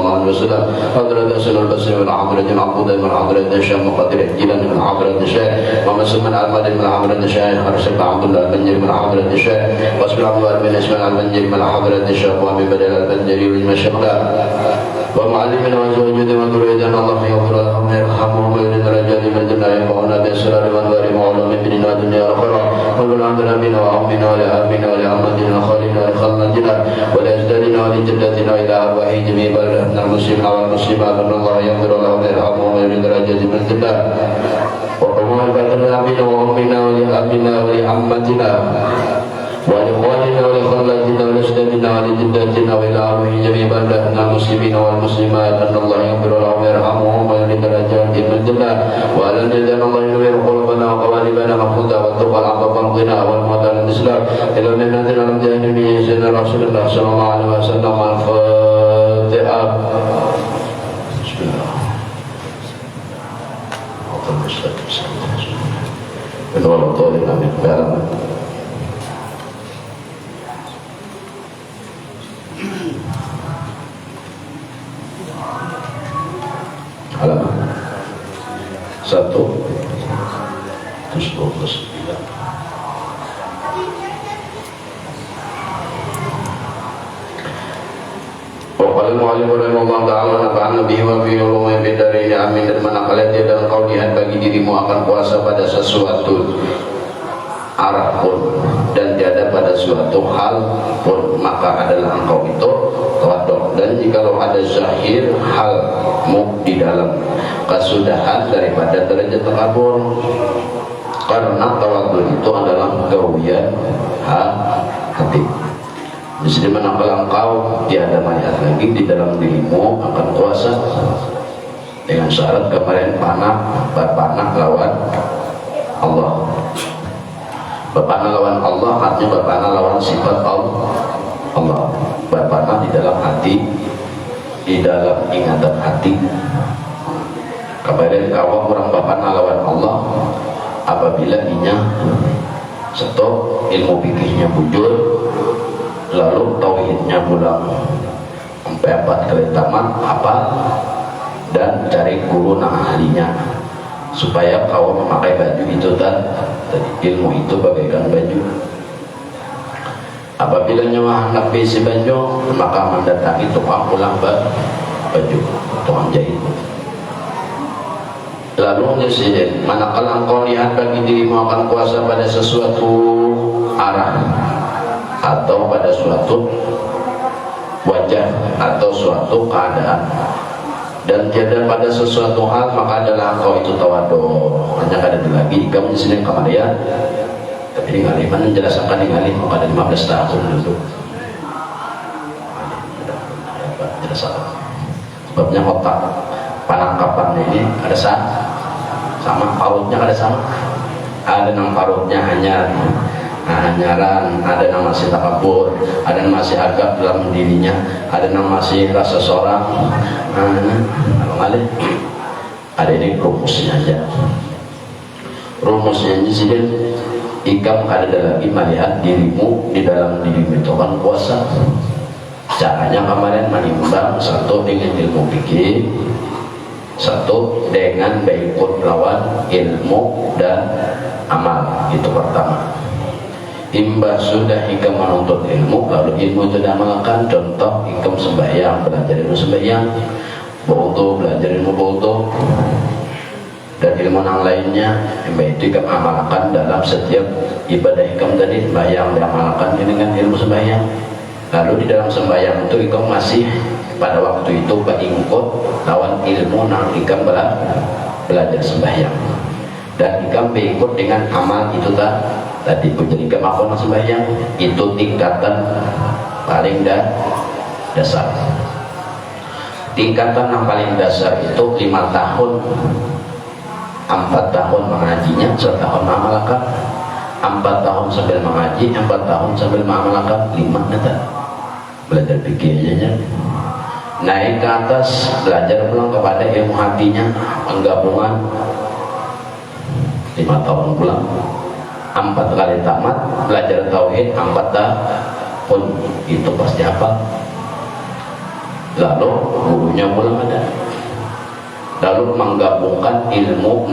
وسلم حضرة سن البصري من حضرة العقود من حضرة الشام مقدر الجيلان من حضرة الشيخ ومسلم من المدين من حضرة الشيخ أرشد عبد الله البنجري من حضرة الشيخ واسم الأنوار من اسماعيل البنجري من حضرة الشيخ وأبي بدر البنجري والمشهد ومعلمنا وزوجنا وذريتنا الله يغفر لهم ويرحمهم ويجعل درجات من الجنة ينفعنا بأسرار وأنوار وعلوم ديننا والدنيا والآخرة وقل عندنا بنا وأمنا ولأمنا ولأمتنا وخالنا ولخالنا ولأجدادنا ولجداتنا إلى أرواح جميع بلدنا المسلمين والمسلمات أن الله يغفر لهم ويرحمهم ويجعل درجات من الجنة وقل عندنا بنا وأمنا ولأمنا ولأمتنا ولإخواننا ولخالاتنا ولأجدادنا ولجداتنا وإلى أرواح جميع بلدنا المسلمين والمسلمات أن الله يغفر لهم ويرحمهم ويجعل درجات من الجنة وأن جل الله ينور قلوبنا وقوالبنا مخلوطا والتقى العفو والغنى والموت على الإسلام إلى أن ننزل على مجاهدين سيدنا رسول الله صلى الله عليه وسلم الفاتحة. بسم الله. Halaman 1 terus 29. Waqala al-mu'allim rahimahullah ta'ala nafa'an nabihi wa fi ulumai bidari amin. Dan manakala dia dalam kau lihat bagi dirimu akan puasa pada sesuatu arah pun dan tiada pada suatu hal pun, maka adalah engkau itu tawaduk. Dan jikalau ada zahir halmu di dalam kesudahan daripada derajat takabur, karena tawaduk itu adalah gawian hati. Jadi manakala engkau tiada mayat lagi di dalam dirimu akan puasa dengan syarat kemarin berpanah lawan Allah. Berpanah lawan Allah artinya berpanah lawan sifat Allah. Berpanah di dalam hati, di dalam ingatan hati. Kemudian kalau orang berpanah lawan Allah apabila inya stop ilmu fikihnya bujur, lalu tauhidnya pulang sampai 4 kali tamat apa, dan cari guru ahlinya supaya kau memakai baju itu tadi ilmu itu bagaikan baju. Apabila nyawa nabi si baju, maka mendatangi tukang ulang baju, tukang jahit. Lalu nyesihin, manakala engkau lihat bagi dirimu akan puasa pada sesuatu arah atau pada suatu wajah atau suatu keadaan, dan tiada pada sesuatu hal, maka adalah engkau itu tawaduk. Hanya ada lagi kamu di sini kemarin, tapi di ngalih mana menjelaskan di ngalih maka ada 15 tahun dulu. Jelaskan. Sebabnya otak penangkapan ini ada sama parutnya ada sama. Ada yang parutnya hanyaran, ada yang masih takabur, ada yang masih agak dalam dirinya, ada yang masih rasa sorang. Ada ini rumusnya aja. Rumusnya ini sih ikam ada lagi melihat dirimu di dalam dirimu itu kan puasa. Caranya kemarin menimbang satu dengan ilmu fikih, satu dengan berikut lawan ilmu dan amal. Itu pertama. Imbah sudah ikam menuntut ilmu, lalu ilmu itu diamalkan. Contoh ikam sembahyang, belajar ilmu sembahyang, berwudu, belajar ilmu berwudu, dan ilmu yang lainnya. Imbah itu ikam amalkan dalam setiap ibadah ikam tadi. Sembahyang diamalkan dengan ilmu sembahyang. Lalu di dalam sembahyang itu ikam masih pada waktu itu berikut lawan ilmu yang ikam belajar sembahyang, dan ikam berikut dengan amal itu tadi menjadi kemampuan sembahyang. Itu tingkatan paling dasar. Tingkatan yang paling dasar itu 5 tahun, 4 tahun mengajinya, 1 tahun mengamalkan, 4 tahun sambil mengaji, 4 tahun sambil mengamalkan, 5 kata belajar pikirnya. Naik ke atas belajar pulang kepada ilmu hatinya, penggabungan 5 tahun pulang, 4 kali tamat belajar tauhid, 4 tahun itu pasti apa? lalu gurunya pulang ada, lalu menggabungkan ilmu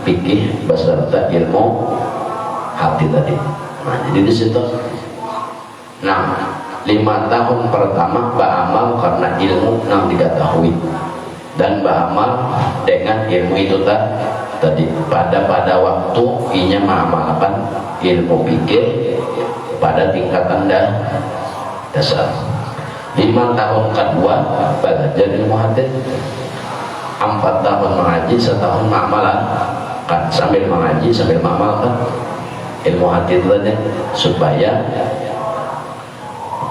fikih beserta ilmu hati tadi. Nah, jadi di situ. Nah, 5 tahun pertama beramal karena ilmu yang diketahui dan beramal dengan ilmu itu tadi. Pada waktu inya mengamalkan ilmu fikih pada tingkatan dasar. 5 tahun kedua belajar ilmu hati. 4 tahun mengaji, 1 tahun mengamalkan, kan sambil mengaji sambil mengamalkan ilmu hati itu tadi, supaya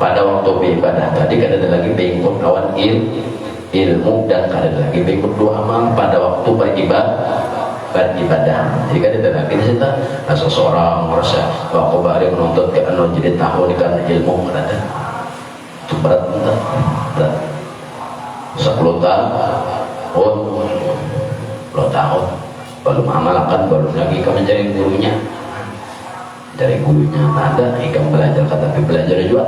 pada waktu beribadah tadi kan ada lagi berikut lawan ilmu dan ada lagi berikut dua amal pada waktu beribadah. Jadi kan ada lagi di situ seseorang merasa bahwa aku baru menuntut ke jadi tahu karena ilmu ada itu berat 10 tahun baru mengamalkan, baru lagi kamu mencari gurunya. Dari gurunya ada, ikam belajar tapi belajar juga.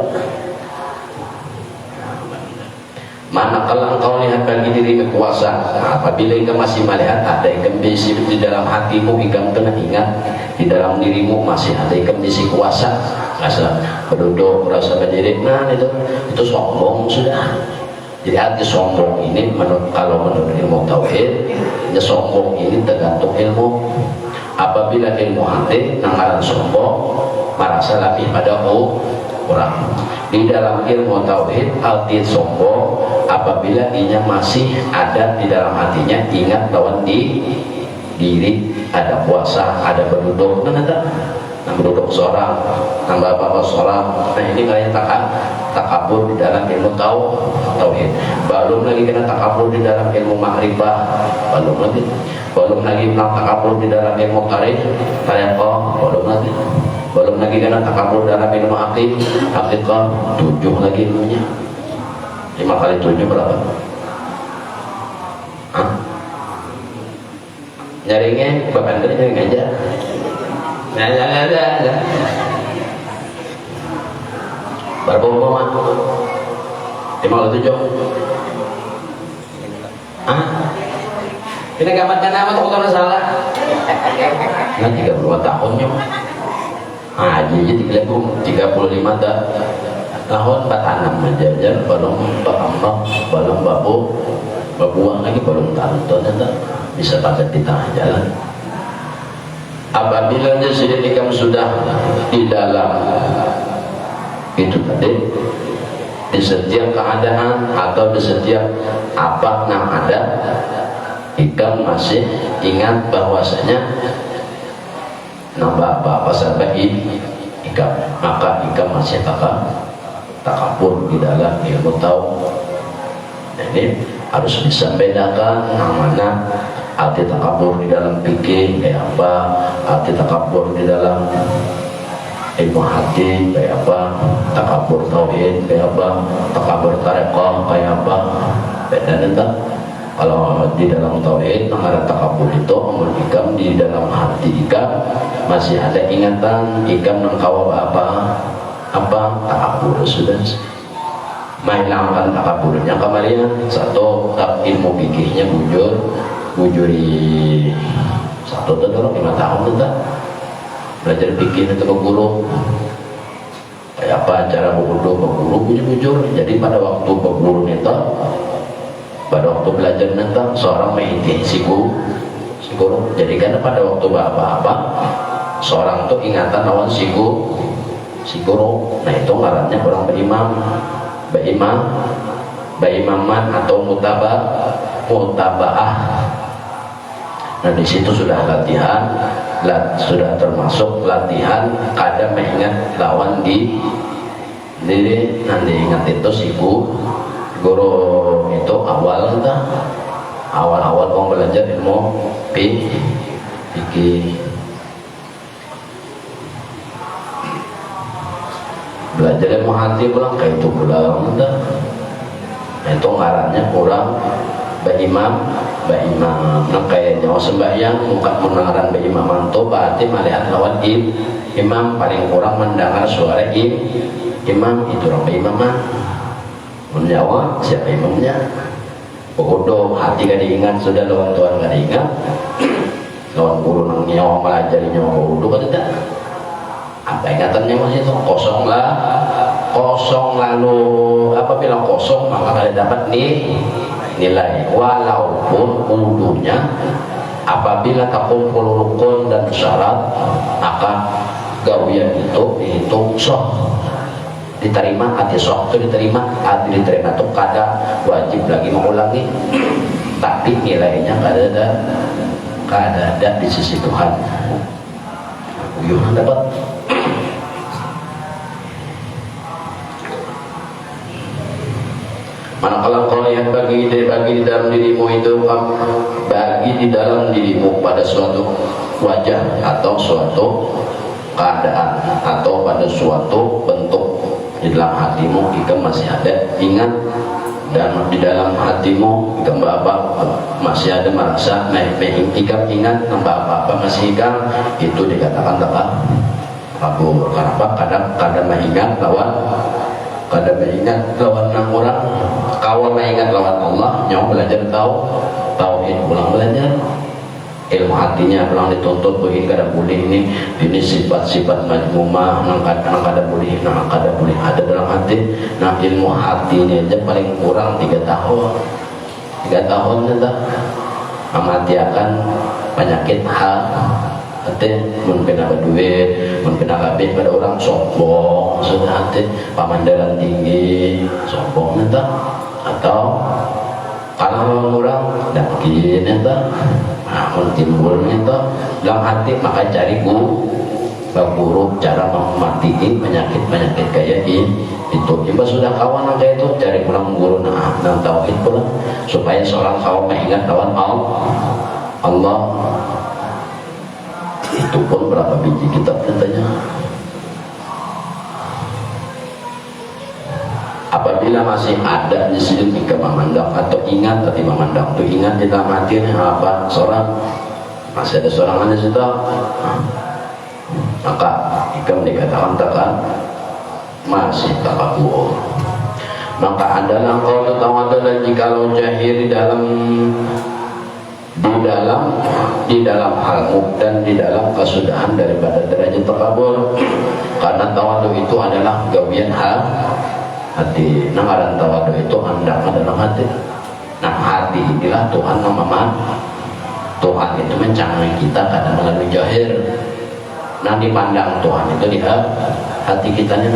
Manakala engkau lihat bagi diri kekuasaan, apabila engkau masih melihat ada ikam bisi di dalam hatimu, ikam tengah ingat di dalam dirimu masih ada ikam bisi kuasa, rasa berduduk, rasa berdiri, nah itu sombong sudah. Jadi hati sombong ini kalau menurut ilmu tauhid, ya sombong ini tergantung ilmu. Apabila ilmu hati nangaran sombong merasa lebih pada orang. Di dalam ilmu tauhid hati sombong apabila inya masih ada di dalam hatinya ingat lawan diri, ada puasa, ada berduduk, nah berduduk seorang, tambah apa seorang. Nah ini kalian takabur di dalam ilmu tauhid. Belum lagi kena takabur di dalam ilmu makrifah, belum lagi takabur di dalam ilmu tariqah, belum lagi kena takabur dalam ilmu haqiqah. 7 lagi ilmunya. 5 kali 7 berapa? Nyaringnya bapak Andri nyaring aja. Ada. Berapa umpama? 5 kali 7. Ini gamatkan apa tuh kalau salah? Nah 32 tahunnya. Jadi 35 tahun 46 menjajar belum berambak, belum berbuah lagi, belum tahu bisa pakai di tengah jalan. Apabila jadi kamu sudah di dalam itu tadi, di setiap keadaan atau di setiap apa yang ada, ikam masih ingat bahwasanya nambah apa sampai ikam, maka ikam masih takabur di dalam ilmu tahu. Ini harus bisa bedakan yang mana arti takabur di dalam fikih kayak apa, arti takabur di dalam ilmu hati kayak apa, takabur tauhid kayak apa, takabur tariqah kayak apa. Beda. Kalau di dalam tauhid namanya takabur itu umur ikam di dalam hati ikam masih ada ingatan ikam nengkawa apa takabur sudah menghilangkan takaburnya kemarin. Satu ilmu fikihnya bujuri satu tuh 5 tahun tuh belajar fikih itu ke guru kayak apa cara berguru bujur. Jadi pada waktu berguru itu, pada waktu belajar tentang seorang mengintih si guru. Jadi karena pada waktu apa seorang tuh ingatan lawan si guru. Nah itu ngarannya orang berimaman atau mutabaah. Nah di situ sudah latihan, sudah termasuk latihan kadang mengingat lawan diri. Nanti ingat itu si guru itu awal kamu belajar ilmu fikih. Belajar ilmu hati pulang kayak itu pulang itu ngarannya kurang berimam. Nah kayak nyawa sembahyang muka mendengaran berimam itu berarti melihat lawan imam paling kurang mendengar suara imam itu orang berimaman. menjawab siapa imamnya. Bodoh hati gak diingat, sudah lawan Tuhan gak diingat, lawan guru nang nyawa melajari nyawa bodoh kan tidak. Apa ingatannya masih itu kosong lah, kosong. Lalu apa bilang kosong maka kalian dapat nilai walaupun wudunya apabila terkumpul rukun dan syarat maka gawian itu dihitung sah, diterima. Hati sah itu diterima, hati diterima itu kada wajib lagi mengulangi, tapi nilainya kada ada di sisi Tuhan. Uyuh dapat. Manakala kau yang bagi di dalam dirimu itu, bagi di dalam dirimu pada suatu wajah atau suatu keadaan atau pada suatu bentuk di dalam hatimu jika masih ada ingat, dan di dalam hatimu jika apa masih ada merasa jika ingat apa masih ingat, itu dikatakan kabur. Kenapa? Kadang mengingat lawan orang, kawan mengingat lawan Allah, nyawa belajar tauhid pulang belajar ilmu hatinya pulang dituntut begini kada boleh ini sifat-sifat majmumah nang kada boleh ada dalam hati. Nah ilmu hatinya aja paling kurang 3 tahun dah amati akan penyakit hati, mungkin ada duit, mungkin ada lebih pada orang sombong, sudah hati pamandaran tinggi sombong entah, atau kalau orang daging entah, namun timbulnya entah dalam hati maka cari guru cara mematiin penyakit kayak ini itu. Jika sudah kawan kayak itu cari pulang guru dan tauhid pulang supaya seorang kawan mengingat lawan Allah. Itu pun berapa biji kitab katanya. Apabila masih ada di sini jika memandang atau ingat tadi memandang itu ingat di dalam hati apa seorang masih ada seorang di situ, maka jika dikatakan masih takabur. Maka adalah kalau tahu adalah jikalau jahir di dalam hal dan di dalam kesudahan daripada derajat takabur, karena tawadu itu adalah gawian hati. Nanggaran tawadu itu hendak dalam hati. Nah hati inilah Tuhan Tuhan itu mencanggih kita kadang melalui jahir. Nah dipandang Tuhan itu di hati kitanya.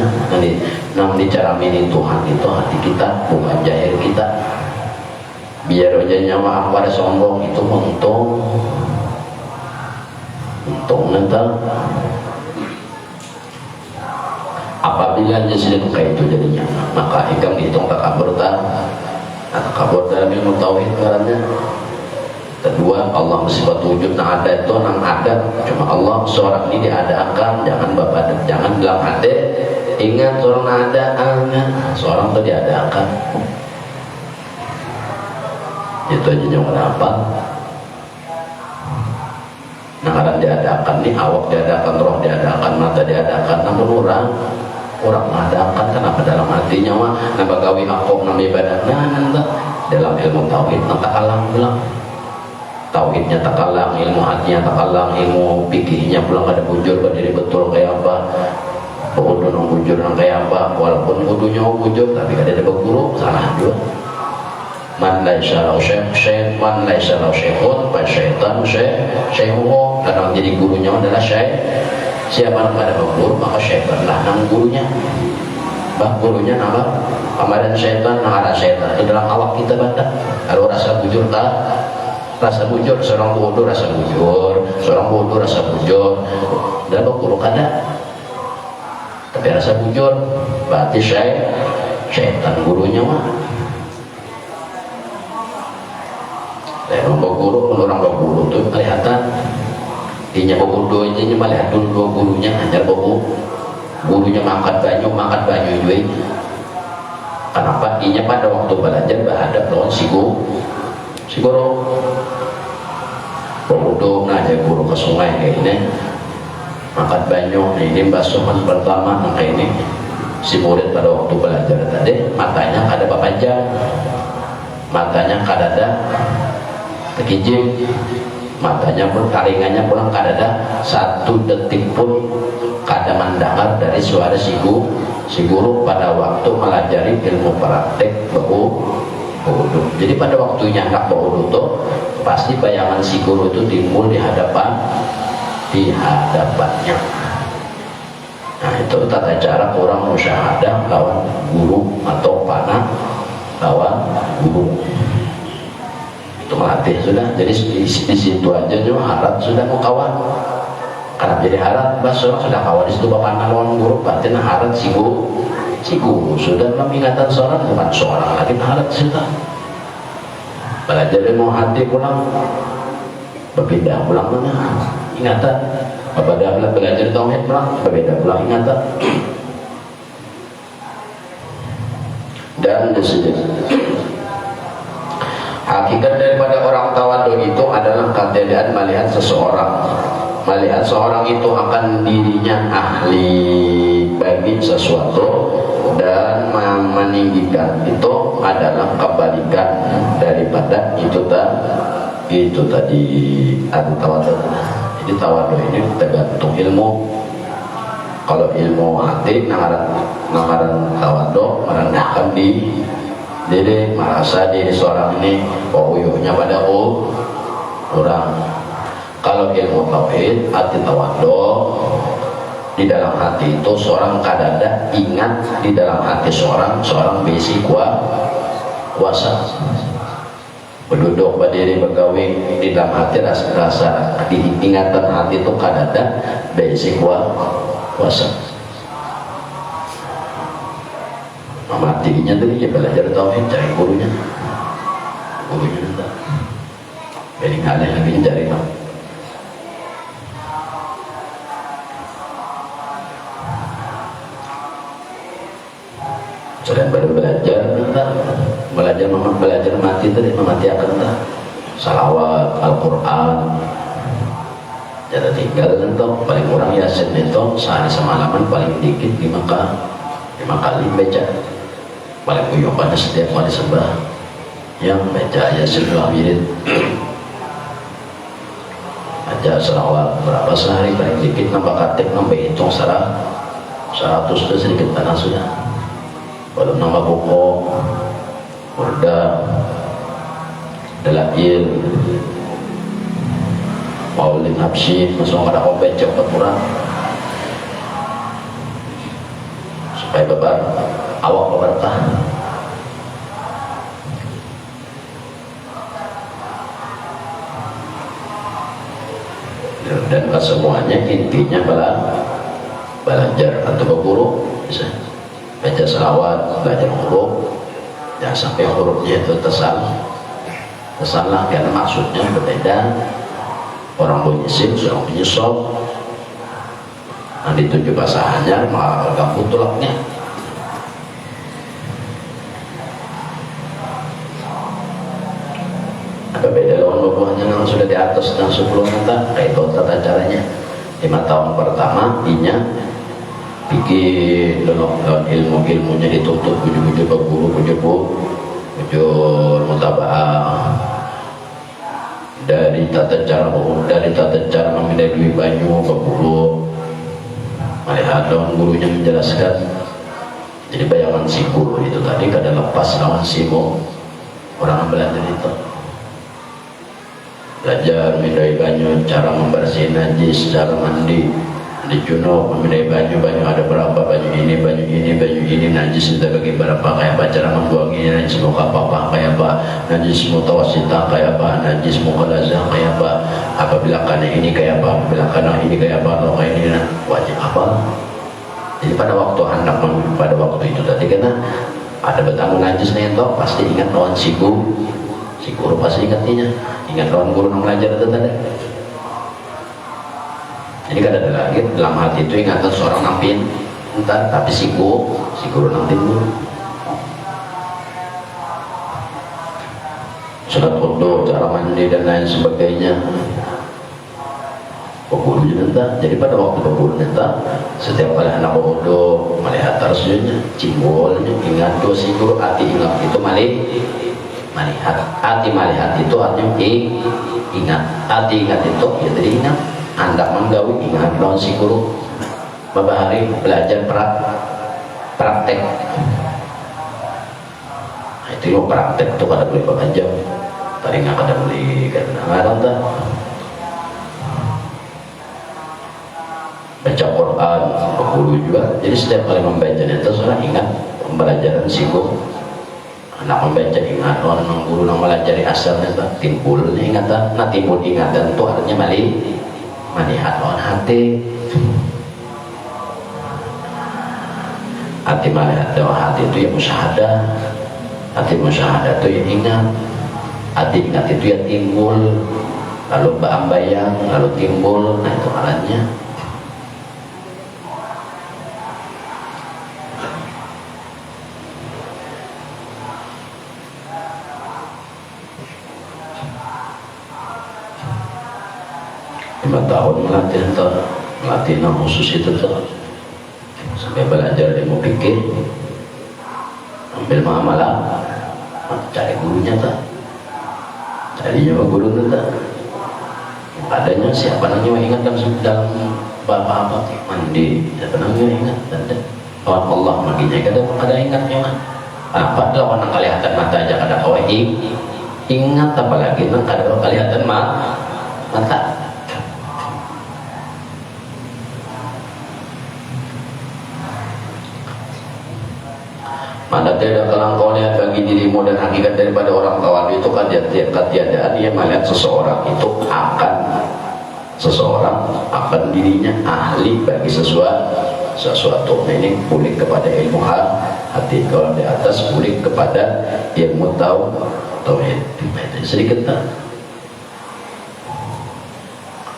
Nah dicaramini Tuhan itu hati kita, bukan jahir kita. Biar aja nyawa pada sombong itu untung nanti. Apabila jadi kayak itu jadinya, maka ikam dihitung takabur dalam ilmu tauhid karena kedua Allah bersifat wujud ada itu ada cuma Allah seorang ini diadakan, jangan dalam hati ingat seorang ada seorang itu diadakan. Itu aja yang apa. Nah kadang diadakan nih awak diadakan, roh diadakan, mata diadakan, namun orang mengadakan kenapa dalam hatinya mah nambah gawi akok nama ibadah dalam ilmu tauhid takalang pulang tauhidnya takalang, ilmu hatinya takalang, ilmu pikirnya pulang ada bujur berdiri betul kayak apa kudu nang bujur nang kayak apa, walaupun kudunya bujur tapi kada ada guru salah juga. Man laisa lahu syekh, man laisa lahu syekhun, fa syaitan syekhuhu. Kadang jadi gurunya adalah syekh. Siapa yang pada guru maka syaitan lah nang gurunya. Gurunya nama kemarin syaitan, nah ada syaitan itu dalam awak kita baca. Kalau rasa bujur rasa bujur, seorang bodoh rasa bujur, seorang bodoh rasa bujur. Dan guru kada. Tapi rasa bujur berarti syaitan gurunya mah. Orang guru pun orang guru tu kelihatan inya bodoh ini melihat dua gurunya hanya gurunya mangkat banyu juga. Kenapa? Inya pada waktu belajar berhadap lawan si guru bodoh aja guru ke sungai kayak ini mangkat banyu ini basuhan pertama kayak ini si murid pada waktu belajar tadi matanya kada bapanjang, matanya kada ada tekijing, matanya pun karingannya pulang kada ada satu detik pun kada mendengar dari suara si guru pada waktu melajari ilmu praktek baudu. Jadi pada waktunya hendak baudu tuh pasti bayangan si guru itu timbul di hadapannya. Nah itu tata cara orang musyahadah lawan guru atau panah lawan guru. Itu melatih sudah. Jadi di situ aja juga harap sudah mau kawan. Karena jadi harap bas orang sudah kawan di situ panah lawan guru. Berarti harap si guru sudah dalam ingatan seorang, bukan seorang lagi harap sudah. Belajar mau hati pulang, berpindah pulang mana ingatan. Apabila belajar tauhid pulang, berbeda pulang ingatan. Dan hakikat daripada orang tawadhu itu adalah keadaan melihat seseorang itu akan dirinya ahli bagi sesuatu, dan meninggikan itu adalah kebalikan daripada itu tadi tawadhu. Jadi tawadhu ini tergantung ilmu. Kalau ilmu hati namaran tawadhu merendahkan diri, merasa diri seorang ini uyuhnya pada orang. Kalau ilmu tauhid hati tawadhu, di dalam hati itu seorang kadada ingat di dalam hati seorang besi kuasa. Berduduk berdiri bergawe di dalam hati rasa ingatan hati itu kadada besi kuasa. Mamatinya tadi ya belajar tauhid, cari gurunya entah. Jadi nggak ada lagi cari tahu. Selain baru belajar entah, belajar mati tadi memati akan entah salawat Al-Quran jatuh tinggal entah paling kurang yasin itu sehari semalaman paling dikit 5 kali baca, paling uyuh pada setiap kali sembah yang baca yasin 2 wirid, baca salawat berapa sehari paling dikit, nambah katik nambah hitung 100 itu sedikit tanah sudah. Belum nama buku, burda, dalail, maulid nafsi, masuk ada obat cepat kurang, supaya bebar awak berkah. Dan kesemuanya intinya belajar atau berguru bisa. Baca selawat, belajar huruf, jangan sampai hurufnya itu tersalah karena maksudnya berbeda. Orang bunyi sin, orang bunyi sob. Nah dituju bahasannya malah ganggu tulaknya. Ada beda lawan buahnya yang sudah di atas dan sebelum kita kayak itu tata caranya. 5 tahun pertama inya bikin dalam ilmunya ditutup, bujur-bujur ke guru, bujur mutaba'ah dari tata cara memindai duit banyu ke guru, melihat lawan gurunya menjelaskan. Jadi bayangan si guru itu tadi kada lepas lawan si orang belajar itu belajar memindai banyu, cara membersih najis, cara mandi di junub, memindai baju ada berapa baju ini najis itu bagi berapa, kayak apa cara membuangnya, najis muka apa kayak apa, najis mutawasita kayak apa, najis mukhalazah kayak apa, apabila kana ini kayak apa, apabila kana ini kayak apa, atau kayak ini wajib apa. Jadi pada waktu itu tadi kena ada betanggung najis nih toh pasti ingat lawan si guru pasti ingat lawan guru yang belajar itu tadi. Jadi kan ada lagi dalam hati itu ingatan seorang nampin entar, tapi si guru nampin dulu. Surat wudu, cara mandi dan lain sebagainya. pemburu juga. Jadi pada waktu pemburu neta, setiap kali anak bodoh melihat tarsunya, cimbolnya, ingat doa si guru, hati ingat itu melihat, hati melihat itu artinya ingat, hati ingat itu ya jadi ingat, anda menggawi ingat doa si guru. Beberapa hari belajar praktek. Nah, itu yang praktek tuh kada boleh bekerja, tadi nggak kada boleh kadang-kadang dah. Baca Quran, guru juga. Jadi setiap kali membaca itu seorang ingat pembelajaran siku. Anak membaca ingat, orang guru yang melajari asalnya timbul ingatan. Nah timbul ingatan itu artinya melihat orang hati. Hati melihat doa hati itu yang musyahadah. Hati musyahadah itu yang ingat. Hati ingat itu yang timbul. Lalu bayang, lalu timbul. Nah itu alatnya. Tahun melatih khusus itu tuh sampai belajar ilmu fikih, ambil muamalah, cari gurunya tuh, cari nyawa guru tuh, adanya siapa namanya ingat dalam apa mandi, siapa namanya ingat, dan Allah maginya kada ingatnya mah, apa lawan kelihatan mata aja kada kau ingat apalagi nang kada kelihatan mata. Mana tiada kelangkauan bagi dirimu dan hakikat daripada orang kawan itu kan ketiadaan yang melihat seseorang dirinya ahli bagi sesuatu. Ini pulih kepada ilmu hati, kalau di atas pulih kepada ilmu tauhid. Sedikit tak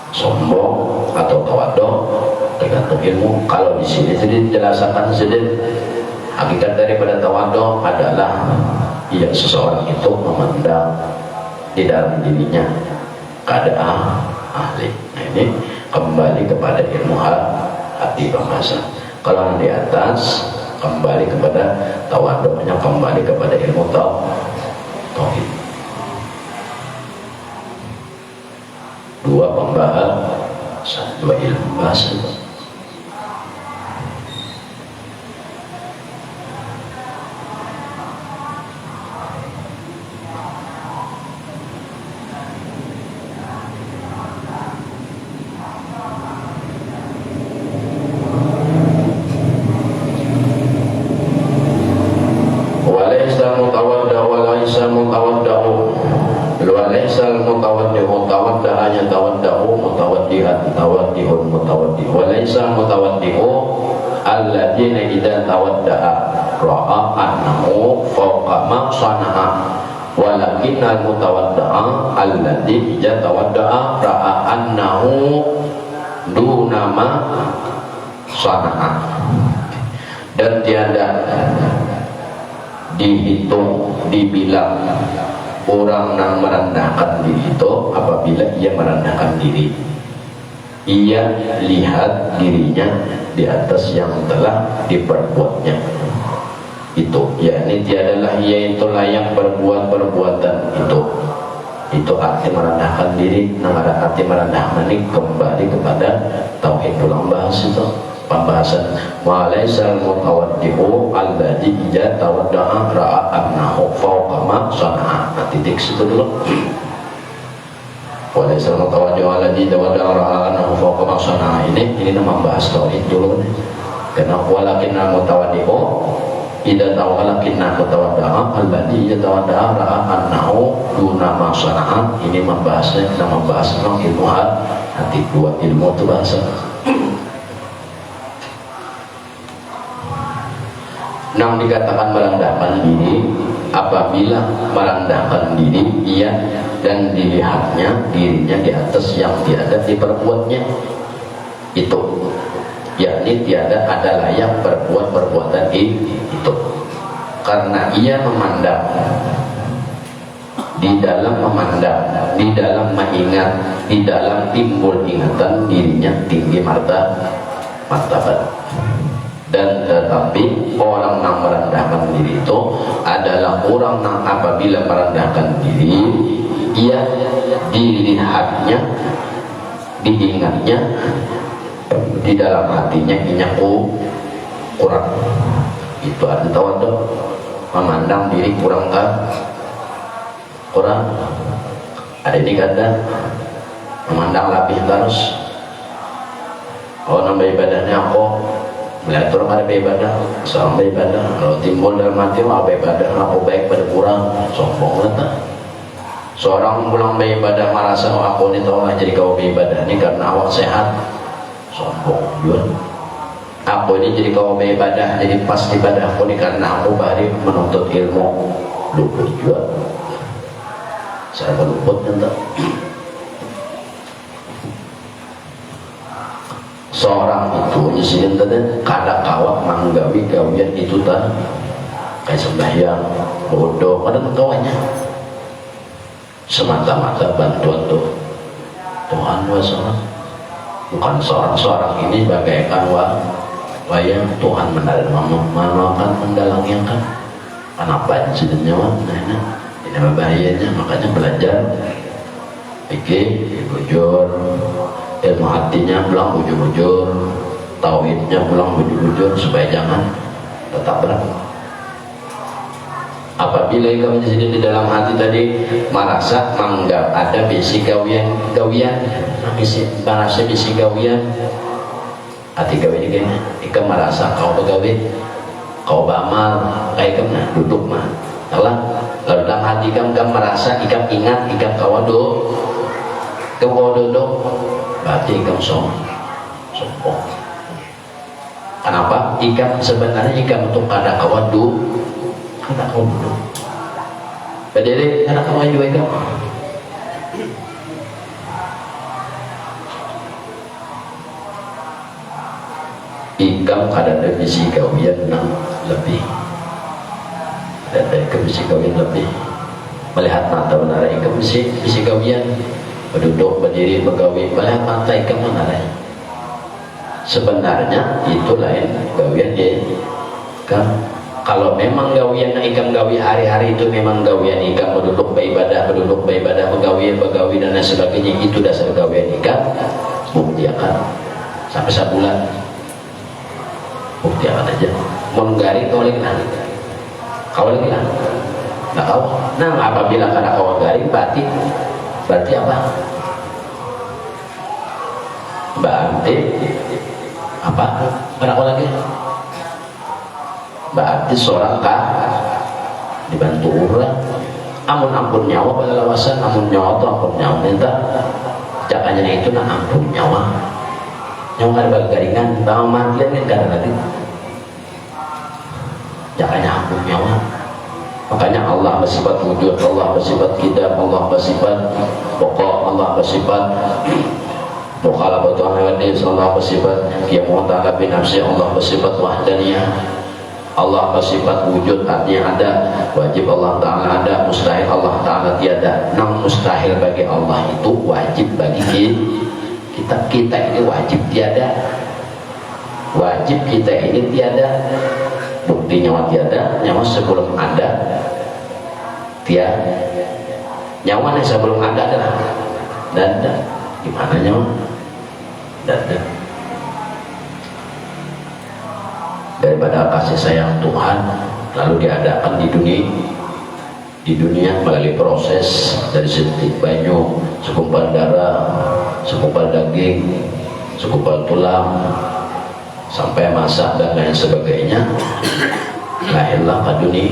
sombong atau tawadhu tergantung ilmu. Kalau di sini sedikit jelaskan sedikit. Hakikat daripada tawadhu adalah seseorang itu memandang di dalam dirinya keadaan ahli. Nah ini kembali kepada ilmu hati pembahasan. Kalau di atas kembali kepada tawadhunya, kembali kepada ilmu tauhid. Dua pembahasan, dua ilmu bahasa. Alladzina idza tawadda'a ra'a annahu fawqa ma sana'a walakinnal mutawadda'a alladzi idza tawadda'a ra'a annahu duna ma sana'a. Dan tiada dihitung, dibilang orang yang merendahkan diri itu apabila ia merendahkan diri, ia lihat dirinya di atas yang telah diperbuatnya itu, yakni tiadalah ia itu layak berbuat perbuatan itu arti merendahkan diri. Nah ada arti merendahkan ini kembali kepada tauhid. Pulang bahas itu pembahasan walaisal mutawaddi'u alladzi idza tawadda'a ra'a annahu fawqa ma sana'a. Nah titik situ dulu. Walaisal mutawaddi'u alladzi idza tawadda'a ra'a annahu fawqa ma sana'a. Ini membahas tauhid dulu nih. Karena walakinnal mutawaddi'u idza tawadda'a alladzi idza tawadda'a ra'a annahu duna ma sana'a. Ini membahasnya, kita membahas tentang ilmu hati. Dua ilmu itu bahasa. Yang dikatakan merendahkan diri apabila merendahkan diri ia dan dilihatnya dirinya di atas yang tiada diperbuatnya itu, yakni tiada ada layak berbuat perbuatan itu, karena ia memandang di dalam memandang, di dalam mengingat, di dalam timbul ingatan dirinya tinggi martabat. Dan tetapi orang yang merendahkan diri itu adalah orang yang apabila merendahkan diri, ia dilihatnya, diingatnya, di dalam hatinya inya kurang. Itu ada tawadhu, memandang diri kurang kurang. Ada ini kata memandang lebih terus. Oh, nambah ibadahnya aku melihat orang ada beribadah, seorang beribadah. Kalau timbul dalam hati mau beribadah, aku baik pada kurang, sombong lah. Seorang pulang beribadah merasa oh, aku ini tahu jadi kau beribadah ini karena awak sehat, sombong juga. Aku ini jadi kau beribadah, jadi pas ibadah aku ini karena aku baru menuntut ilmu, luput juga. Saya luput entah. Seorang itu disini tadi kada kawak manggawi gawian itu tak kayak sembahyang bodoh pada kawannya semata-mata bantuan Tuhan wassalam. Bukan seorang ini bagaikan wayang Tuhan mendalamkan mendalangnya kan kenapa jadinya nah ini bahayanya. Makanya belajar pikir bujur, ilmu hatinya pulang bujur-bujur, tauhidnya pulang bujur-bujur supaya jangan tetap berat. Apabila kamu di dalam hati tadi merasa menganggap ada bisi gawian, merasa bisi gawian, hati gawian ini ikan merasa kau begawi, kau bamal, kayak kamu duduk mah, Allah. Lalu dalam hati kamu merasa ikan ingat, ikan kawado, berarti ikan sombong. Kenapa? Ikan sebenarnya ikan untuk ada kawadu, ada kawadu. Berdiri ada kawadu ikan. Ikan ada definisi kawian lebih. Dan dari kebisi kawian lebih melihat mata benar ikan bisi kawian berduduk berdiri begawi melihat mata ikan benar sebenarnya itu lain gawian ya kan. Kalau memang gawian ikan gawi hari-hari itu memang gawian ikan berduduk beribadah begawi dan lain sebagainya, itu dasar gawian ikan, buktiakan sampai sebulan, buktiakan aja menggari kau lagi kau lagi lah nggak tahu. Nah apabila karena kau garing berarti apa? Berarti apa? Berapa lagi? Berarti seorang dibantu orang. Ampun nyawa pada lawasan, ampun nyawa tuh ampun nyawa minta. Jakanya itu nah ampun nyawa. Nyawa ada garingan, tahu matian kan kadang lagi. Jakanya ampun nyawa. Makanya Allah bersifat wujud, Allah bersifat qidam, Allah bersifat pokok, Allah bersifat mukhalafatu ahwadi, Allah bersifat qiyamu ta'ala bi nafsi, Allah bersifat wahdaniyah, Allah bersifat wujud artinya ada, wajib Allah Ta'ala ada, mustahil Allah Ta'ala tiada. Nam mustahil bagi Allah itu wajib bagi kita ini wajib tiada, wajib kita ini tiada. Bukti nyawa tiada, nyawa sebelum ada tiada. Nyawa yang sebelum ada adalah dada. Gimana nyawa? Dada. Daripada kasih sayang Tuhan lalu diadakan di dunia melalui proses dari setitik banyu, segumpal darah, segumpal daging, segumpal tulang, sampai masak dan lain sebagainya, lahirlah ke dunia.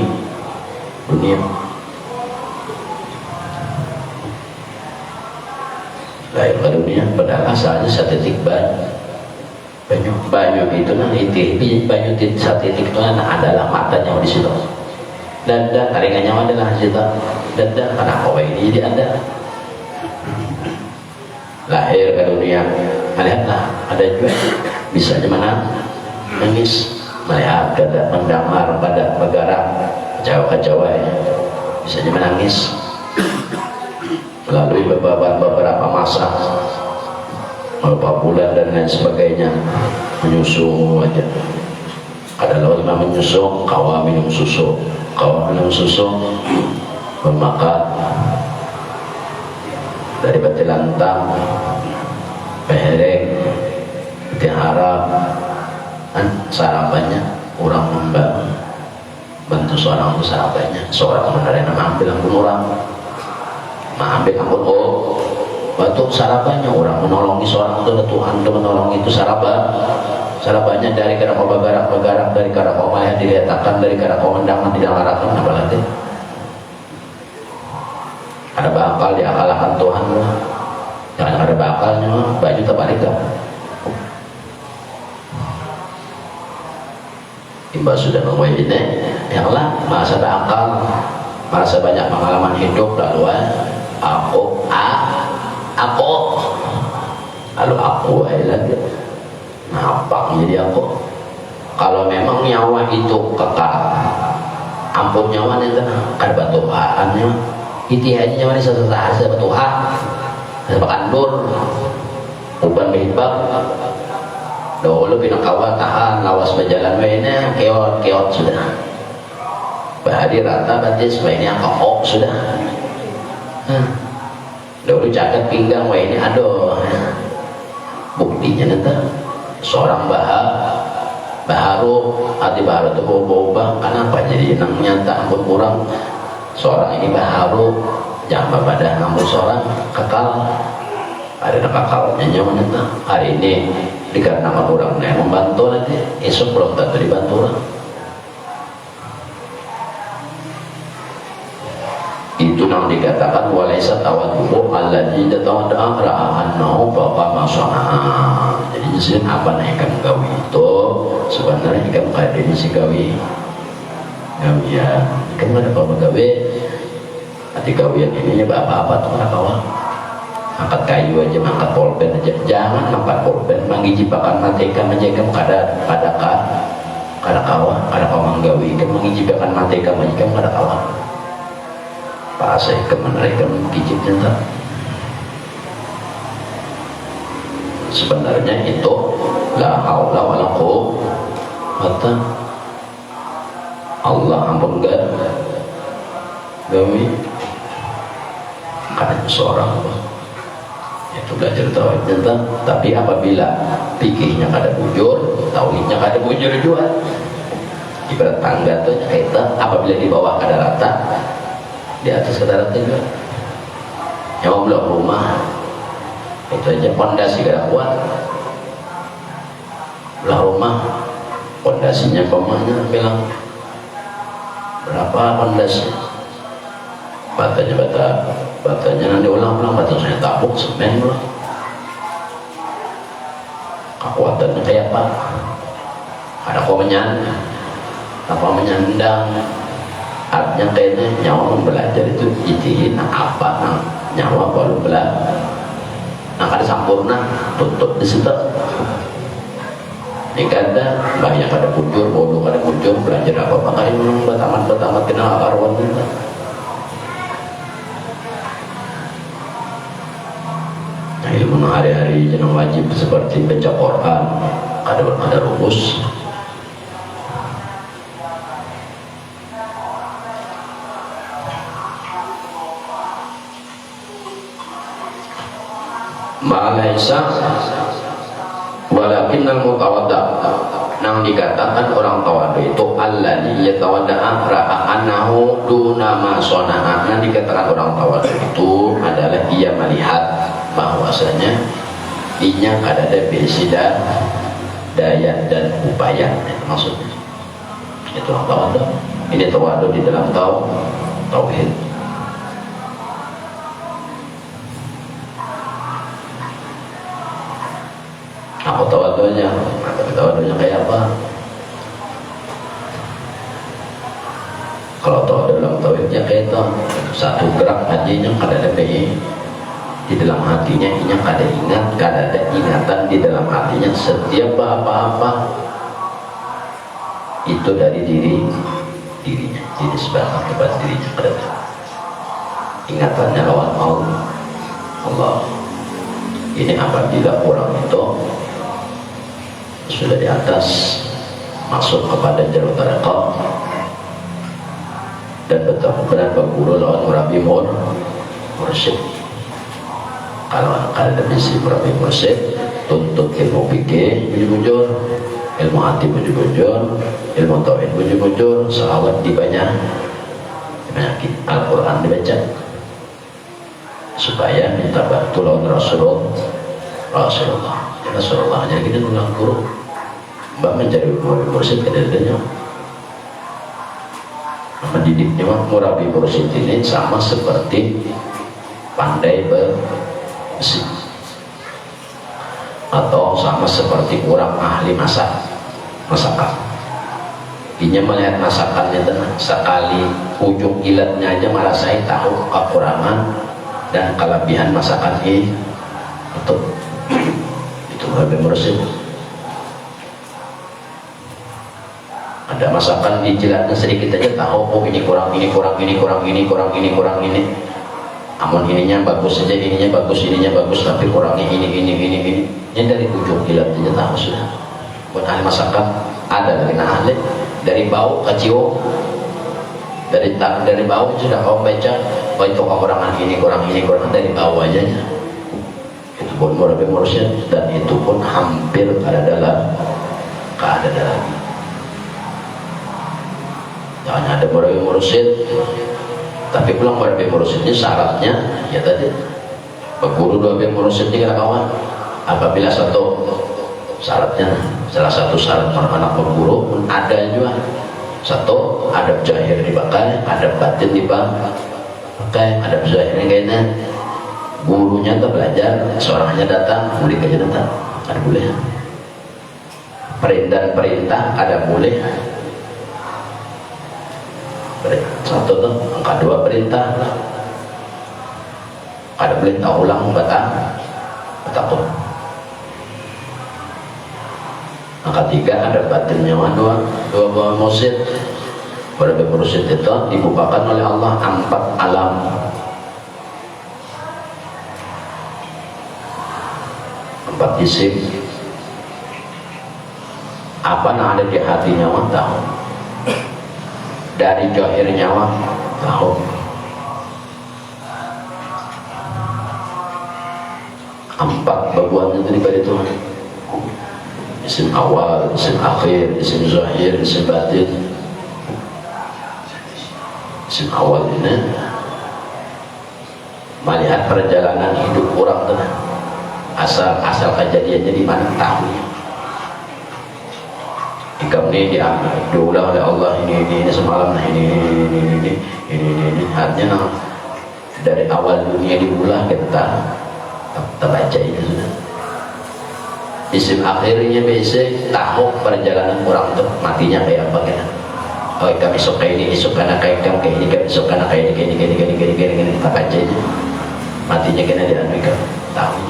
Lahir ke dunia padahal asalnya setitik banyu itu nah banyu setitik itu adalah matanya di situ. Dan taringannya adalah situ. Dan karena kau ini jadi ada lahir ke dunia. Lihatlah ada juga bisa mana nangis melihat kada mendengar pada bergerak kecewa ya. Bisa menangis melalui beberapa masa, beberapa bulan dan lain sebagainya, menyusu aja. Ada ulama menyusu, kawa minum susu, memakan dari bati lantang, pehereng, bati harap, kan sarapannya orang bantu seorang itu sarapannya, seorang menerima mengambil ampun orang, mengambil ampun bantu sarapannya orang menolongi seorang itu, Tuhan itu menolongi itu sarapannya dari kada kau bagarak dari kada kau maya diletakkan, dari kada kau mendangan tidak ngarakan apa lagi ada bakal diakalahkan Tuhan lah, jangan ada bakalnya baju terbalik kan. Imbas sudah memulai ini yang lah masa berakal, merasa banyak pengalaman hidup, lalu aku lagi nampak jadi aku. Kalau memang nyawa itu kekal, ampun nyawa itu kan batuhaannya itu aja nyawa ini sesah batuha sepakandur uban behibak dulu pinakawa tahan lawas berjalan mainnya keot sudah bahadi rata berarti sebaiknya kokok sudah dulu cacat pinggang ini aduh buktinya nanti seorang baharu hati baharu itu boba kenapa jadi nang nyata ampun kurang seorang ini baharu jangan pada ampun seorang kekal ada kekalnya nyawa nanti hari ini dikarenakan orang yang membantu nanti esok belum tentu dibantu orang itu yang dikatakan walaisa tawaddu alladzi tatawadda ra'annahu baqa masana. Jadi jesin apa naikkan gawi itu sebenarnya ikan kadenya si gawi ya kan ada apa gawe hati gawian ini apa tuh kawan angkat kayu aja angkat polpen aja jangan angkat polpen mangiji pakan matekan aja kan kada kawan gawi kan mangiji pakan matekan aja kan kada kawan pasai kemenarikan kijibnya tak. Sebenarnya itu la haula wala quwwata Allah ampun gawi karena seorang itu belajar tauhid tentang tapi apabila pikirnya kada bujur tauhidnya kada bujur juga ibarat tangga tuh kita apabila di bawah kada rata di atas kedarat juga nyawa blok rumah itu aja pondasi kada kuat belah rumah pondasinya pemahnya bilang berapa pondasi batanya nanti ulang batu saya tabuk semen ulang kekuatannya kayak apa ada apa menyandang artinya kayaknya nyawa belajar itu itihin apa nyawa baru belajar ada sampurna tutup di situ ini kada banyak ada bujur bodoh kada bujur belajar apa kali menung batamat kenal akaruan kita nah ilmu hari-hari jenang wajib seperti baca Quran ada rumus ma'alaisa walakinnal mutawadda nang dikatakan orang tawadhu itu alladzi yatawadda'a ra'annahu duna ma sana'a nang dikatakan orang tawadhu itu adalah ia melihat bahwasanya inya kada ada bersida daya dan upaya maksudnya itu orang tawadhu ini tawadhu di dalam tauhid apa tawadhunya kayak apa kalau tawadhu dalam tauhidnya kayak itu satu gerak aja kada ada di dalam hatinya inya kada ingat kada ada ingatan di dalam hatinya setiap apa-apa itu dari dirinya jadi sebagai tempat dirinya kada ingatannya lawan Allah. Ini apabila orang itu sudah di atas masuk kepada jalur tarekat dan betul-betul berguru lawan murabi mursyid. Kalau ada misi murabi mursyid, tuntut ilmu fikih bujur-bujur, ilmu hati bujur-bujur, ilmu tauhid bujur-bujur, sahabat dibanyak Al-Quran dibaca, supaya minta bantu lawan Rasulullah. Jadi kita ulang guru mbak mencari murabi mursyid kadang-kadang mendidiknya. Murabi mursyid ini sama seperti pandai besi, atau sama seperti orang ahli masakan. Dia melihat masakannya sekali ujung ilatnya aja merasai tahu kekurangan dan kelebihan masakan ini. Itu murabi mursyid. Ada masakan di jilatnya sedikit aja tahu, oh ini kurang, ini kurang, ini kurang, ini kurang, ini kurang, ini. Amun ininya bagus saja, ininya bagus, tapi kurangnya ini. Ini dari ujung jilat aja tahu sudah. Buat ahli masakan ada dari ahli, dari bau kecium, dari bau sudah kau baca, oh itu kekurangan ini kurang dari bau aja. Itu pun murabi mursyid, dan itu pun hampir ada dalam jangan ada murabi mursyid, tapi pulang murabi mursyid ini syaratnya ya tadi berguru murabi mursyid ini kawan. Apabila syaratnya, salah satu syarat anak berguru pun ada juga satu, adab zahir dipakai, adab batin dipakai. Adab zahir kayaknya gurunya tuh belajar, seorangnya datang, muridnya datang, ada boleh. Perintah ada boleh. Satu tuh, angka dua perintah, ada perintah ulang takut. Angka tiga ada batinnya dua buah mursyid. Murabi mursyid itu dibukakan oleh Allah 4 alam. Empat isim. Apa yang ada di hatinya tahu. Dari zahir nyawa tahu. Empat babuannya tadi pada itu isim awal, isim akhir, isim zahir, isim batin. Isim awal ini melihat perjalanan hidup orang tuh, asal kejadiannya di mana tahu. Ikam ini diulang oleh Allah, ini semalam, nah ini artinya dari awal dunia diulang kita baca ini sudah. Isim akhirnya biasa tahu perjalanan orang tuh matinya kayak apa kan. Oh kami esok kayak ini, esok karena kayak ini, kami esok karena kayak ini, kita baca aja. Matinya kena di Amerika tahu.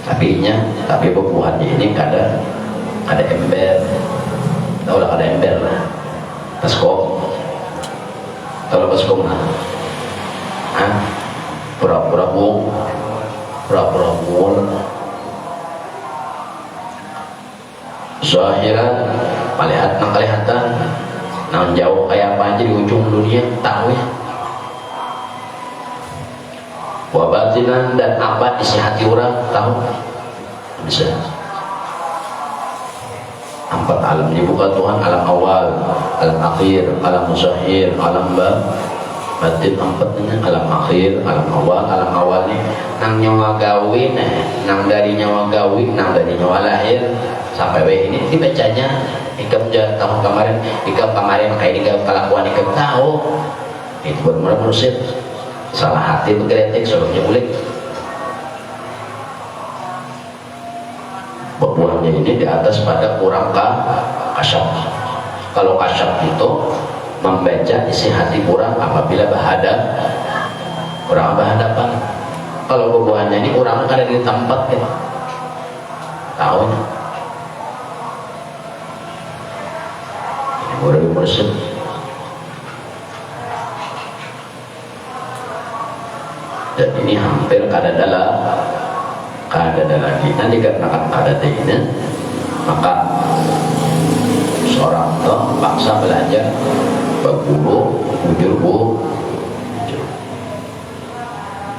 Tapi bubuhannya ini ada ember. Tahu lah ada ember lah. Baskom. Tahu lah baskom lah. Pura-pura buang. Zahiran melihat nang kelihatan, nang jauh kayak apa aja di ujung dunia tahu ya. Wabatinan dan apa isi hati orang tahu bisa. 4 alam dibuka Tuhan, alam awal, alam akhir, alam zahir, alam batin. 4 alam akhir, alam awal nih nang nyawa gawin, nang dari nyawa gawin, nang dari nyawa lahir sampai ini dibacanya. Ikam tahun kemarin kayak ini kelakuan ikam tahu. Itu buat murabi mursyid. Salah hati berkritik sebabnya ulik. Buahnya ini di atas pada kurang kasyaf. Kalau kasyaf itu membaca isi hati kurang apabila kurang berhadapan. Kalau buahnya ini kurang ada di tempat gitu. Tahu ini. Murabi mursyid. Dan ini hampir kada lagi. Nah dikarenakan kada ini, maka seorang itu paksa belajar berguru, bujur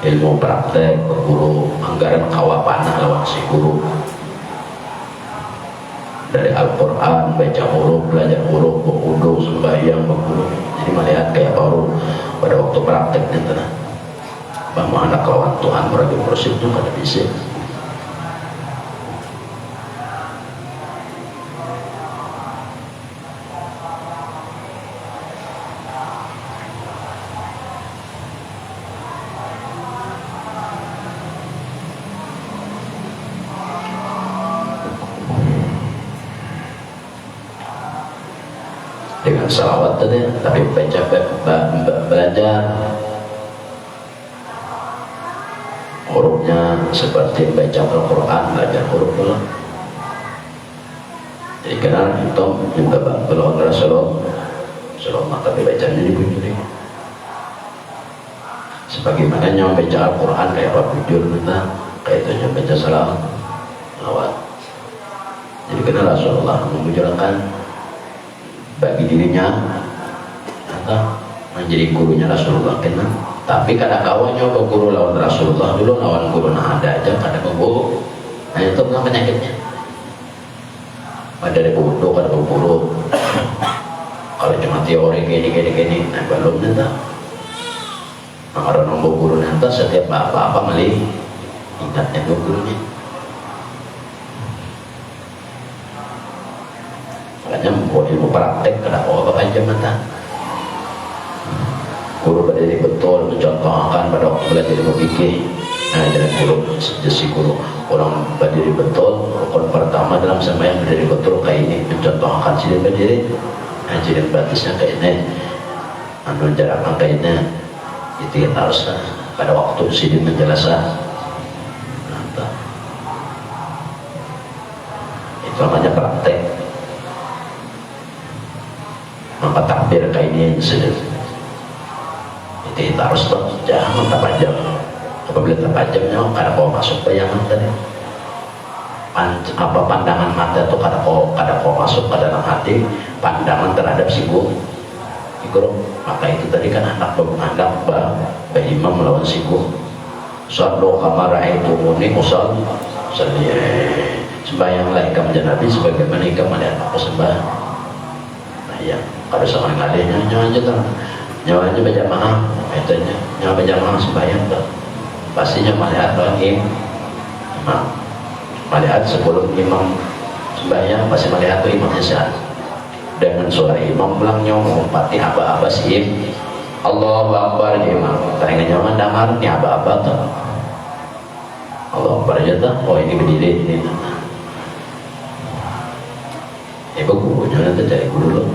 ilmu praktek, berguru anggaran kawapanah lawan si guru. Dari Al-Quran, baca huruf, belajar huruf, berwudu, sembahyang, berguru. Jadi melihat kayak baru pada waktu prakteknya tenang. Bahwa anak lawan Tuhan mereka proses itu kada bisa. Dengan salawat tadi, tapi baca belajar hurufnya seperti baca Al-Quran, belajar huruf dulu. Jadi kenal itu juga belum Rasulullah tapi bacanya dibujuri. Sebagaimana yang baca Al-Quran kayak apa bujur kita, kayak itu yang baca salawat. Jadi kenal Rasulullah membujurkan bagi dirinya atau menjadi gurunya Rasulullah kena. Tapi kadang kawan nyoba guru lawan Rasulullah dulu, lawan guru nah ada aja kadang guru. Nah itu bukan penyakitnya. Ada bodoh, ada guru. Kalau cuma teori gini, nah belum nanti. Nah orang nombor guru nanti setiap apa-apa malih ingatnya gurunya. Makanya buat ilmu praktek kena apa aja mata. Guru berdiri betul mencontohkan pada waktu belajar ilmu fikih. Nah jadi guru orang berdiri betul. Rukun pertama dalam sembahyang berdiri betul kayak ini mencontohkan sidin berdiri. Nah sidin batisnya kayak ini. Anu jarak kayak ini. Itu kita harus pada waktu sidin menjelaskan. Nah, itu namanya praktek. Maka takbir kayak ini sudah itu kita harus jangan terpajam. Apabila terpajamnya kada kau masuk bayangan tadi apa pandangan mata itu kada kau masuk ke dalam hati pandangan terhadap si guru. Maka itu tadi kan anak imam melawan si guru. Sallu kama ra'aitumuni usalli. Sembahyang lain kamu Nabi sebagaimana kamu melihat aku sembahyang. Nah ya kalau sama ngalihnya nyawa aja kan, nyawa aja baca maaf, itu aja nyawa baca maaf sembahyang tuh, pastinya melihat imam, melihat sebelum imam sembahyang pasti melihat tuh imamnya sehat. Dengan suara imam pulang nyomong, pati aba-aba sih, Allahu Akbar imam, tanya nyawa damar ni aba-aba tuh, Allahu Akbar aja tuh, oh ini berdiri ini, ibu gurunya nanti cari guru dulu.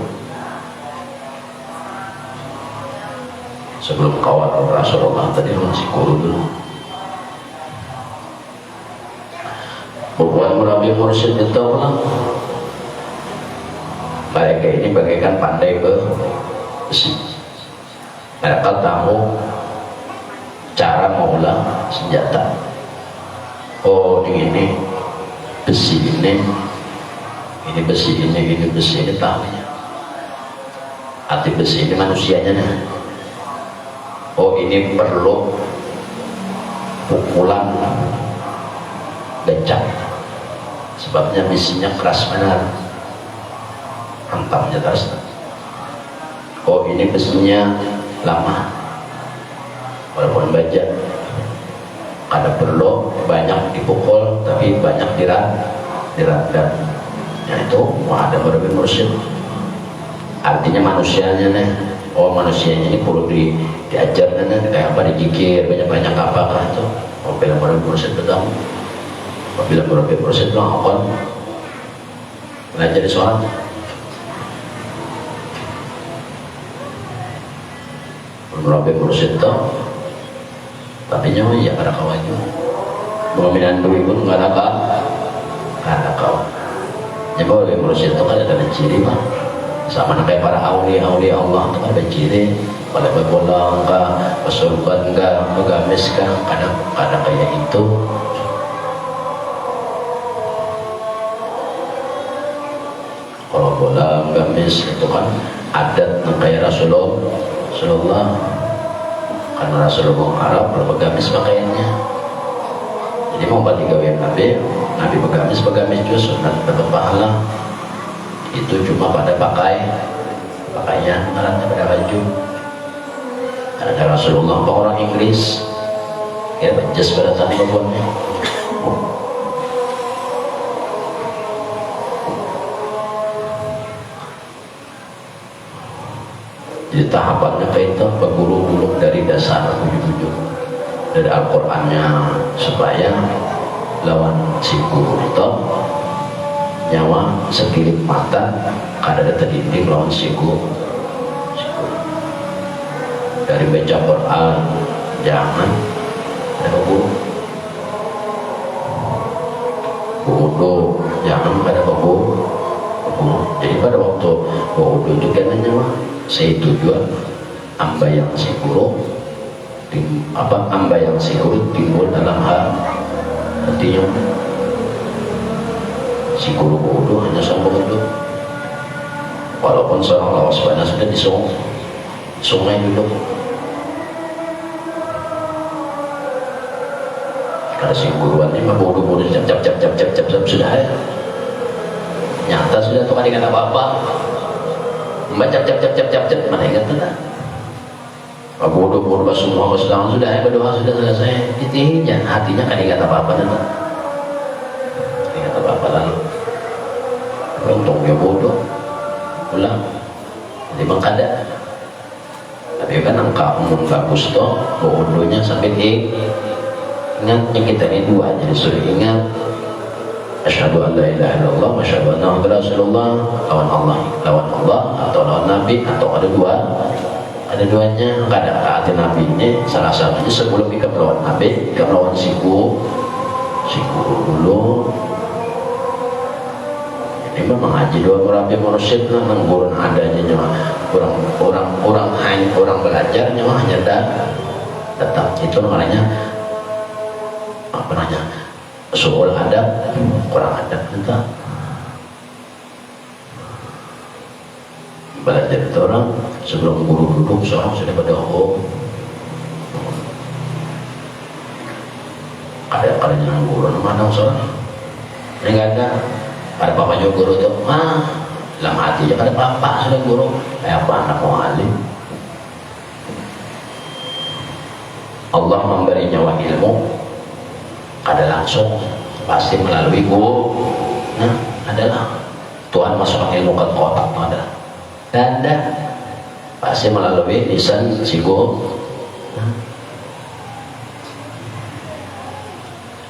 Sebelum kawan Rasulullah tadi masih guru dulu. Buat murabi mursyid itu apa? Mereka ini bagaikan pandai besi. Mereka tahu cara mengolah senjata. Oh ini besi ini besi ini tahunya. Arti besi ini manusianya nih. Oh ini perlu pukulan becak sebabnya besinya keras benar hantamnya terus. Oh ini besinya lama walaupun baja kada perlu banyak dipukul tapi banyak diradam. Nah itu ada berbeda mursyid artinya manusianya nih. Oh manusianya ini perlu diajar kayak apa dikikir banyak apa kan itu. Apabila mereka proses betul, apabila mereka proses bilang akan belajar di sholat. Mereka proses itu, tapi nyawa ya kada kawan juga. Muaminan dulu pun nggak ada kawan. Jadi mereka proses itu kan ada ciri pak. Sama kayak para awliya Allah itu ada ciri pada begolang kah, pesurban kah, begamis kah, kadang kayak itu. Kalau bola gamis itu kan adat kayak Rasulullah karena Rasulullah Arab kalau begamis pakaiannya. Jadi mau balik gawe Nabi begamis juga sunat dapat pahala. Itu cuma pada pakaian alatnya pada baju. Ada Rasulullah apa orang Inggris ya bejes pada tadi kebunnya. Jadi tahapannya kayak itu berguru dulu dari dasar ujung-ujung dari Al-Qur'annya supaya lawan si guru itu nyawa sekilip mata kada ada terdinding lawan si guru. Dari baca Quran jangan ada guru wudu jangan ada guru. Jadi pada waktu wudu juga nyawa saya tujuan ambayang si guru ambayang si guru timbul dalam hatinya si guru wudu hanya sambung itu walaupun seorang lawas banyak sudah di sungai duduk karena si guruan ini mah wudu cap sudah ya nyata sudah tuh kan ingat apa-apa membaca cap mana ingat tak bodoh semua sedang sudah berdoa sudah selesai intinya hatinya kan ingat apa-apa tak ingat apa-apa lalu untungnya bodoh pulang jadi mengkada tapi kan angka umum bagus toh bodohnya sampai ingat yang kita ini dua jadi sudah ingat asyhadu an la ilaha illallah wa asyhadu anna muhammadar rasulullah lawan Allah atau lawan Nabi atau ada duanya nggak ada hati Nabi ini salah satunya sebelum kita melawan Nabi kita melawan si guru dulu ini memang haji dua merapi mursyid lah menggurun adanya nyawa orang belajar nyawa hanya tetap itu namanya apa namanya soal adab kurang adab kita belajar itu orang sebelum guru duduk seorang sudah berdoa ada kalanya guru mana seorang ini nggak ada papanya guru itu dalam hatinya ada papa sudah guru kayak apa anak mau alim Allah memberi nyawa ilmu ada langsung pasti melalui guru adalah Tuhan masuk ilmu ke kotak ada dan pasti melalui lisan si guru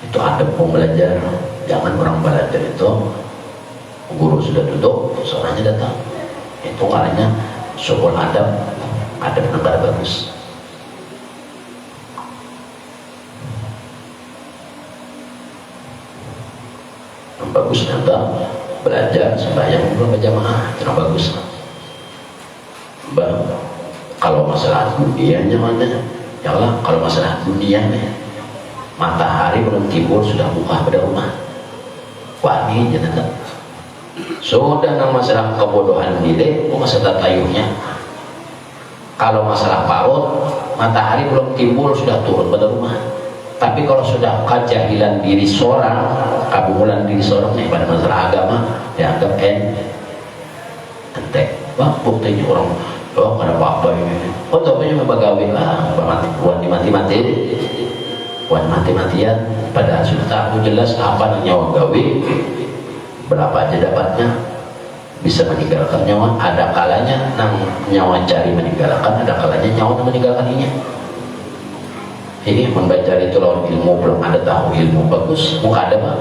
itu ada pembelajar jangan orang belajar itu guru sudah duduk seorangnya datang itu kalanya syukur adab negara bagus bagus nanti belajar sembahyang berjamaah itu bagus kalau masalah dunianya mana ya Allah kalau masalah dunia matahari belum timbul sudah buka pada rumah wani jangan sudah nang masalah kebodohan diri masalah tayunya kalau masalah paut matahari belum timbul sudah turun pada rumah tapi kalau sudah kejahilan diri seorang kabumulan diri seorang pada masalah agama dianggap entek buktinya orang ada apa-apa ini tapi cuma bagawi buat mati-matian padahal sudah tahu jelas apa nyawa gawe berapa aja dapatnya bisa meninggalkan nyawa ada kalanya nyawa cari meninggalkan ada kalanya nyawa meninggalkan ini membaca itu lawan ilmu belum ada tahu ilmu bagus muka ada mah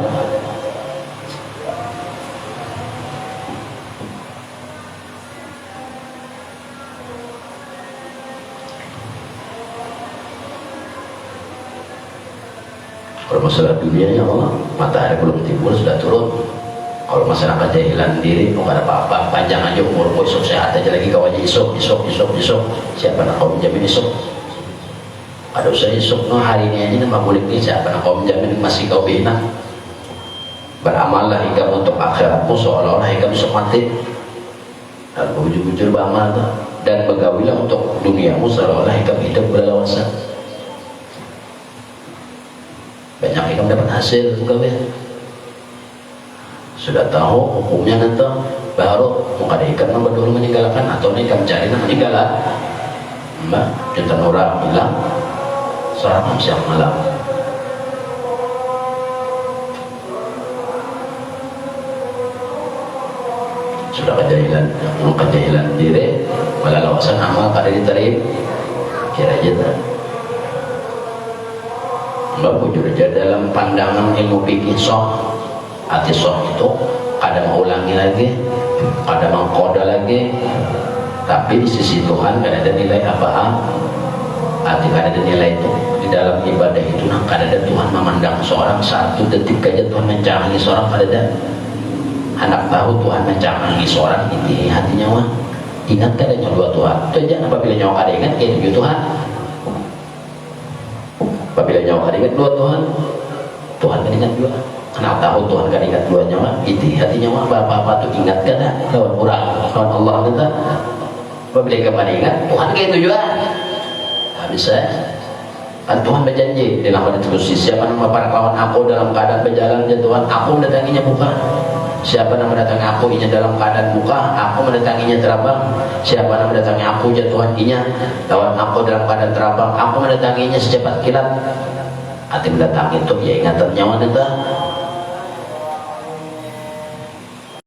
kalau masalah dunia ya Allah matahari belum timbul sudah turun Kalau masyarakat jahilan diri mau ada apa-apa, panjang aja umur, isok sehat aja lagi kawannya isok. Siapa nak kau menjamin isok? Aduh saya isok no hari ini aja nama kulit ini, siapa nak kau menjamin masih kau bina? Beramallah hingga untuk akhiratmu seolah-olah hingga besok mati. Dan bujur-bujur beramal tuh. Dan begawilah untuk duniamu seolah-olah hingga hidup berlawasan. Banyak hingga dapat hasil gawe. Sudah tahu hukumnya nanti baru mau ada ikan nama dulu meninggalkan atau ikan mencari nama meninggalan. Mbak cinta Nora bilang seorang siang malam sudah kejahilan diri malah lawasan amal kada diterima kira aja tak Mbak bujur aja dalam pandangan ilmu fikih soh hati soh itu kadang mau ulangi lagi, kadang mau koda lagi, tapi di sisi Tuhan gak ada nilai apa-apa. Hati gak ada nilai itu di dalam ibadah itu. Nah, kadang Tuhan memandang seorang satu detik aja Tuhan mencangangi seorang kadang. Anak tahu Tuhan mencangangi seorang ini hatinya wah. Ingat kadang dua Tuhan. Itu aja apabila nyawa kada ingat kayak tujuh Tuhan. Apabila nyawa kada ingat dua Tuhan, Tuhan kan ingat dua. Kenapa tahu Tuhan kan ingat dua nyawa? Itu hatinya mah apa-apa tuh ingat kan lawan orang, lawan Allah kita. Apabila kamu ingat Tuhan kayak tujuan. Tak bisa. Kan Tuhan berjanji dalam hadis kursi, siapa nama para kawan aku dalam keadaan berjalan ya Tuhan, aku mendatanginya bukan. Siapa yang mendatangi aku inya dalam keadaan buka, aku mendatanginya terabang. Siapa yang mendatangi aku ya Tuhan inya lawan aku dalam keadaan terabang, aku mendatanginya secepat kilat. Hati mendatangi itu ya ingatan nyawa kita.